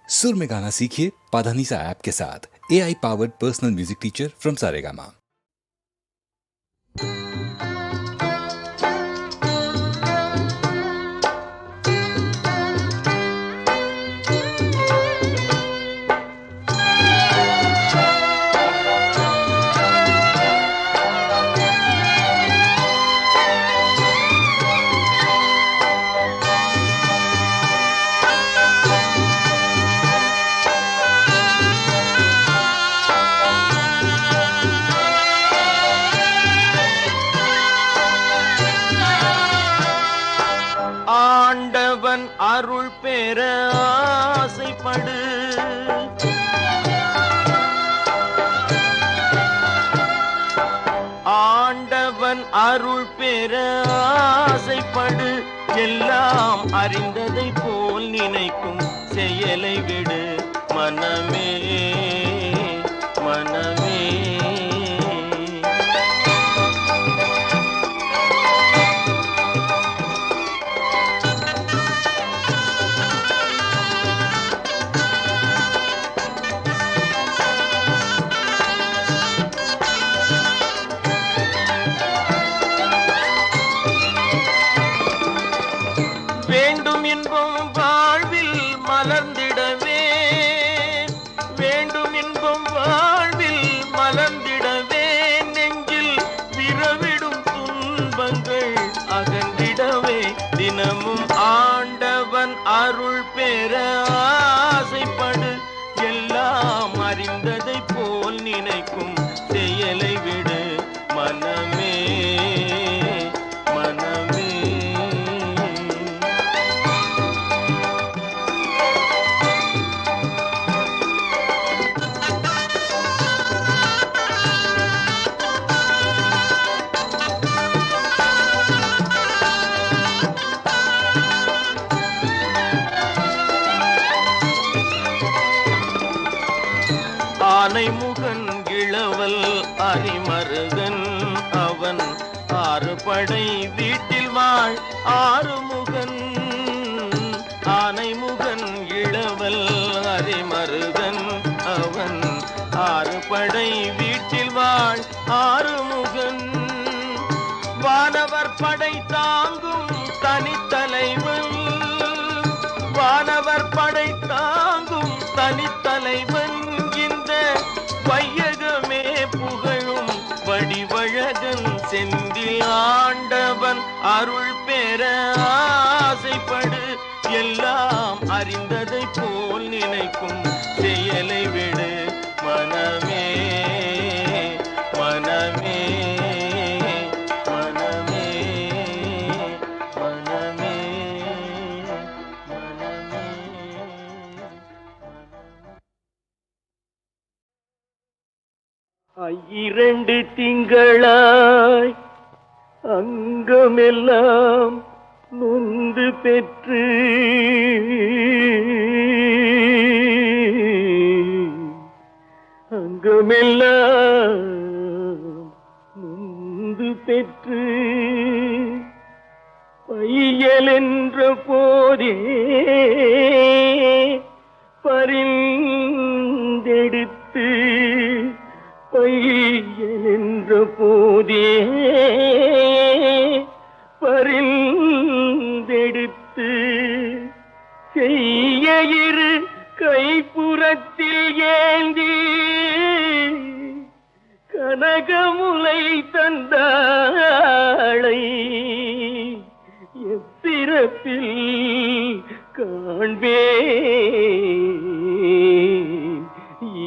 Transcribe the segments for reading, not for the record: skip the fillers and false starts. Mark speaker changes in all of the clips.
Speaker 1: सुर में गाना सीखिए पाधानीसा ऐप के साथ। AI powered personal music teacher from Saregama.
Speaker 2: ஆண்டவன் அருள் பெற ஆசைப்படு, ஆண்டவன் அருள் பெற ஆசைப்படு, எல்லாம் அறிந்ததை போல் நினைக்கும் செயலை விடு மனமே மனமே. வேண்டும் இன்பம் வாழ்வில் மலர்ந்திடவே, வேண்டும் இன்பம் வாழ்வில் மலர்ந்திடவே, நெஞ்சில் விரவிடும் துன்பங்கள் அகன்றிடவே, தினமும் ஆண்டவன் அருள் பெற ஆசைப்படு, எல்லாம் அறிந்ததை போல் நினைக்கும் செயலை விடு மனமே மனமே. ஆனைமுகன் இளவல் அரிமருகன் அவன், ஆறு படை வீட்டில் வாழ் ஆறுமுகன். ஆனைமுகன் இளவல் அரிமருகன் அவன், ஆறு படை வீட்டில் வாழ் ஆறுமுகன். வானவர் படை தாங்கும் தனித்தலைவன், வானவர் படை தாங்கும் தனித்தலைவன், இந்த வையகமே புகழும் வடிவழகன் செந்தில் ஆண்டவன் அருள் பெற ஆசைப்படு, எல்லாம் அறிந்ததை போல் நினைக்கும் செயலை விடு மனமே மனமே மனமே மனமே மனமே. இரண்டு திங்களாய் அங்கமெல்லாம் நொந்து பெற்று, அங்கமெல்லாம் நொந்து பெற்று, பையல் என்ற போதே பரிந்தெடுத்து, பையல் என்ற போதே பரிந்தெடுத்து, செய்ய இரு கைப்புறத்தில் ஏந்தி, கனகமுலை தந்தாளை எப்பிறப்பில் காண்பே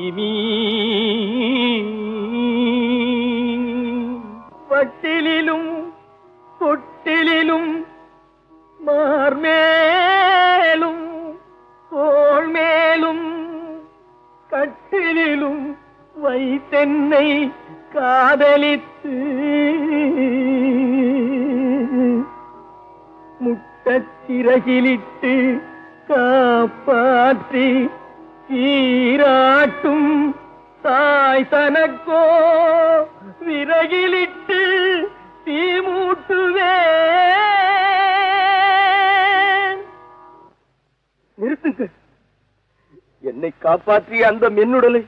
Speaker 2: இனி. வட்டிலும் தொட்டிலும் மார்மேலும் தோள் மேலும் கட்டிலும் வைத்தென்னை காதலித்து, முட்டச்சிறகிலிட்டு காப்பாற்றி சீராட்டும் தாய் தனக்கோ விறகிலிட்டு தீமூட்டுவே. நிறுத்துங்க, என்னை காப்பாற்றிய அந்த மென்னுடலை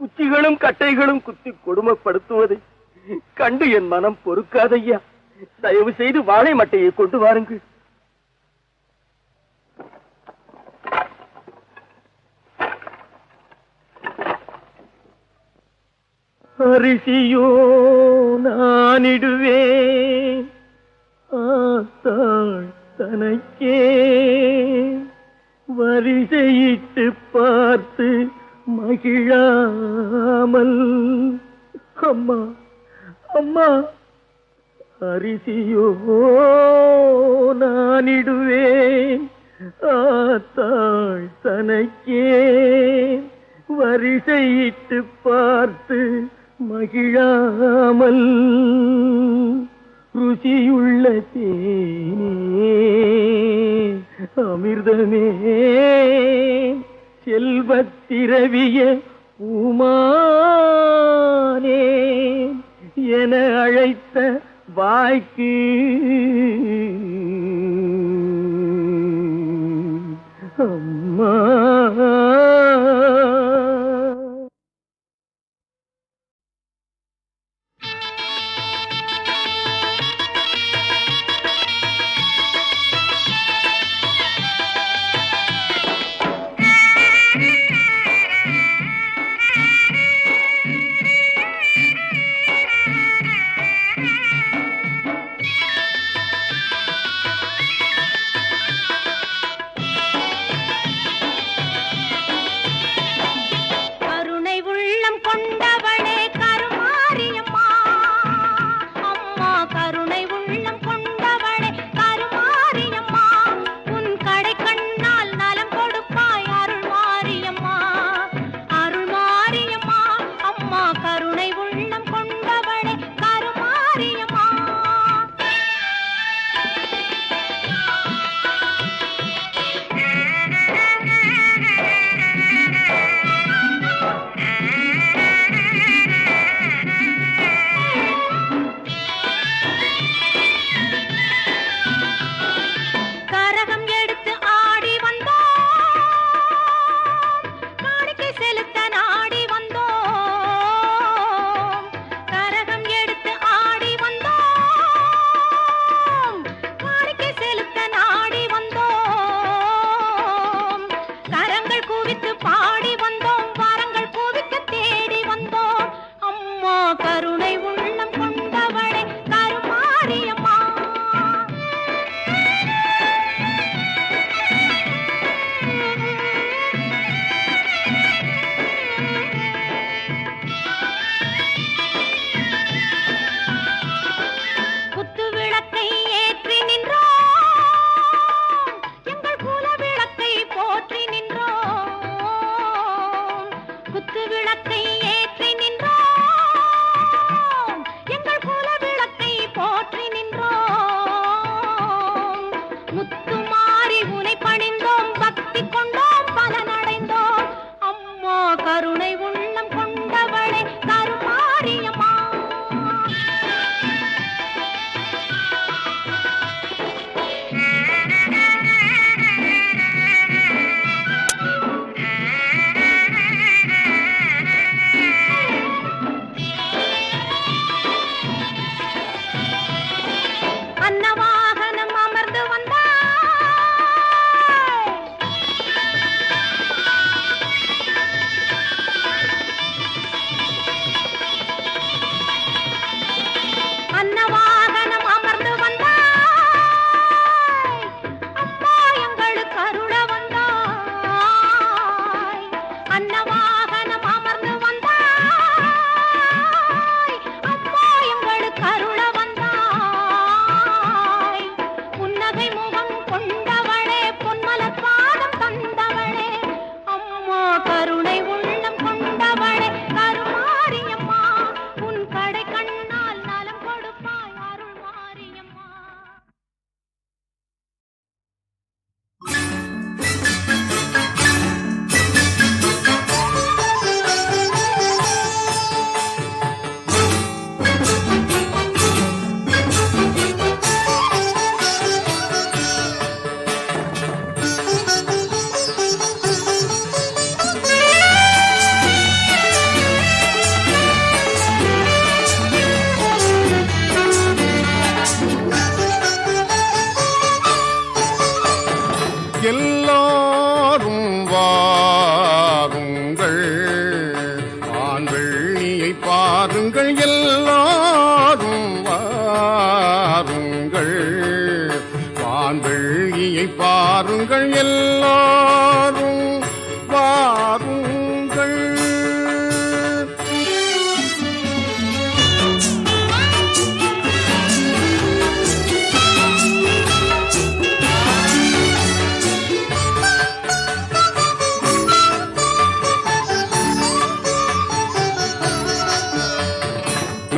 Speaker 2: குச்சிகளும் கட்டைகளும் குத்தி கொடுமைப்படுத்துவதை கண்டு என் மனம் பொறுக்காதையா. தயவு செய்து வாழை மட்டையை கொண்டு வாருங்கள். அரிசியோ நானிடுவேன் ஆத்தாள் தனக்கே, வரிசையிட்டு பார்த்து மகிழாமல். அம்மா அம்மா, அரிசியோ நானிடுவேன் ஆத்தாள் தனக்கே, வரிசையிட்டு பார்த்து மகிழாமல். ருசியுள்ள தேனே அமிர்தமே செல்வத்திரவிய பூமானே என அழைத்த வாய்க்கு அம்மா.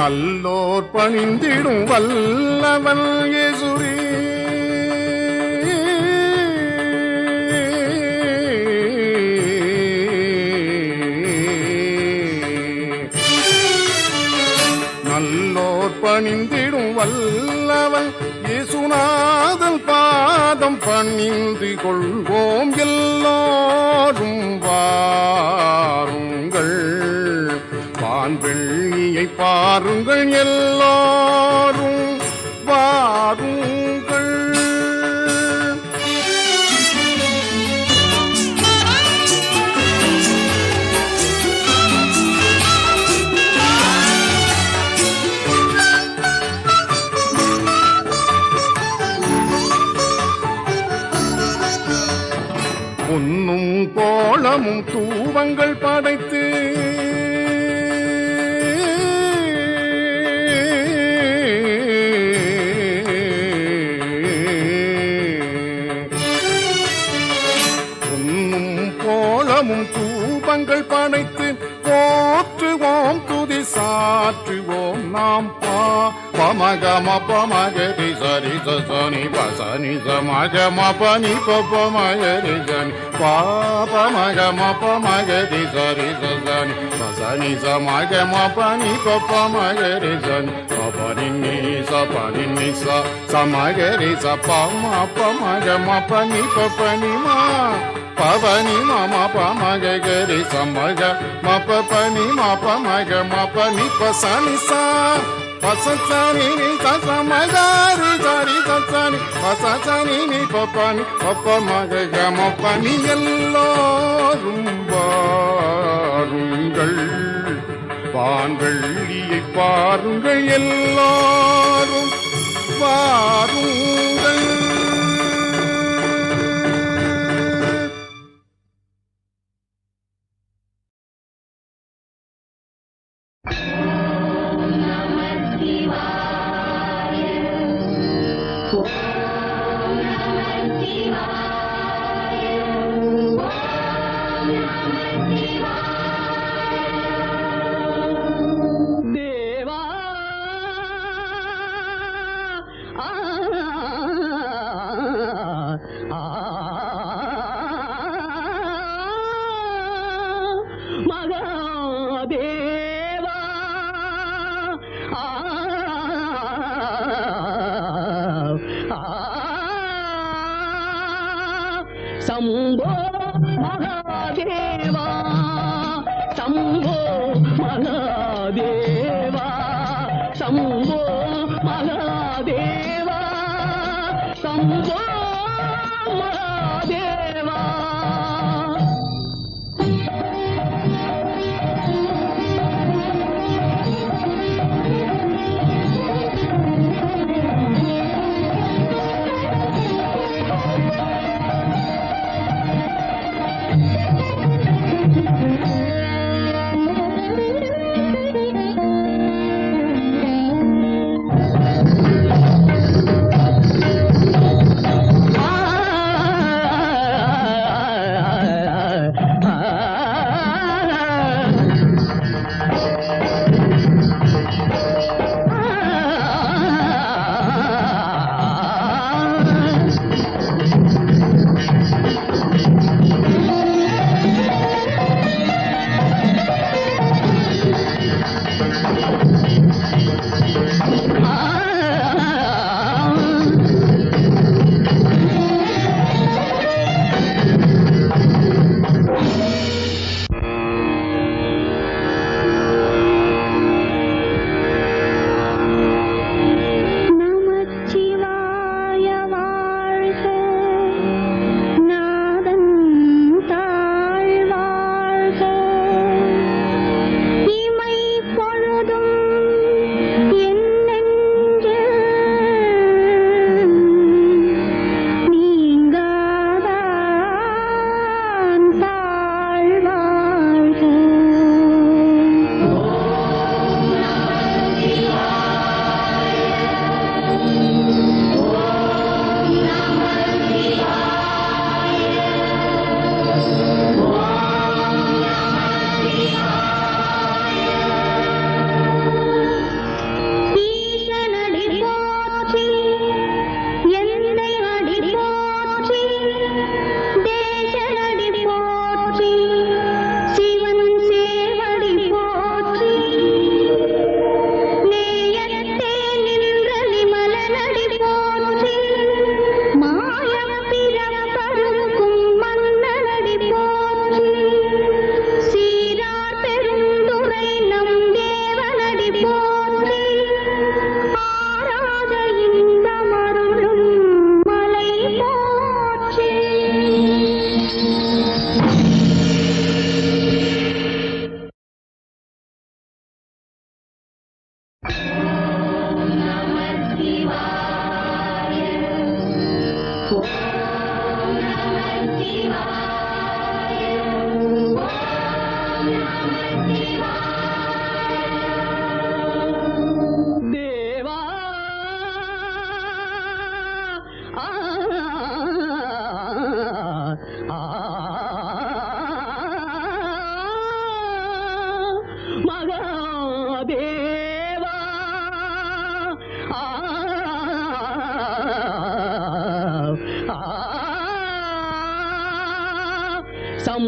Speaker 3: நல்லோர் பணிந்திடும் வல்லவன் இயேசுவே. நல்லோர் பணிந்திடும் வல்லவன் இயேசுநாதன் பாதம் பணிந்து கொள்வோம் எல்லோரும் வாருங்கள். வான்வெள்ளியை பாருங்கள் எல்லோரும் வாருங்கள். பொன்னும் கோலமும் தூவங்கள் படைத்து தூபங்கள் படைத்து போற்றுவோம் துதி சாற்றுவோம் நாம் பமகம பமகரி சரி சனி பசனி சமகம பனி பமகரி சனி பமகம பமகரி சரி சனி பசனி சமகம பனி பமகரி சனி பனி சபனி சமகரி சம பமகம பனி பனி மா பவனி மம பமக கரி சமக மப பனி மப மக மப நி பசனி சா பசனி நி சமகாரி சரி சனி பசனி நி பபனி பப மக கம பனி எல்லோரும் வாருங்கள். வான்வெள்ளியை பாருங்கள் எல்லோரும் வாருங்கள்.
Speaker 4: शंभो महादेवा शंभो महादेवा शंभो महादेवा शंभो महादेवा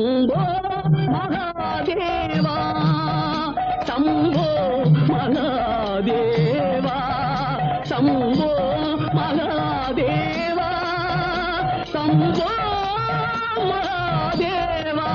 Speaker 4: சம்போ மகாதேவா சம்போ மகாதேவா சம்போ மகாதேவா சம்போ மகாதேவா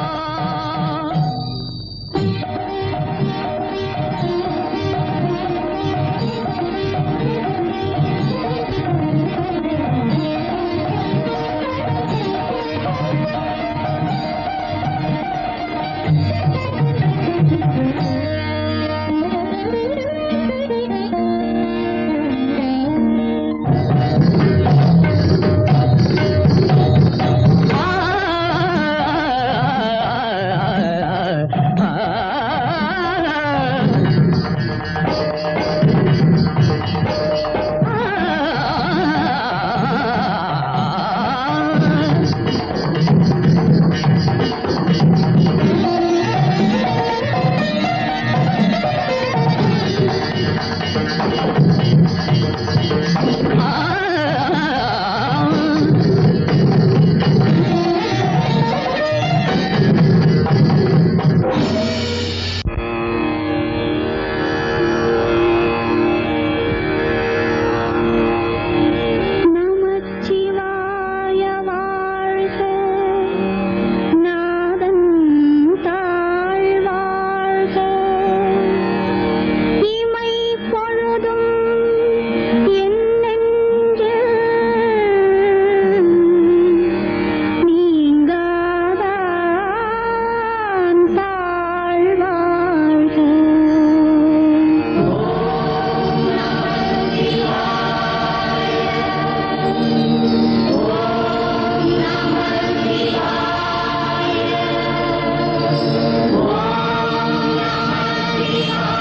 Speaker 5: Yeah.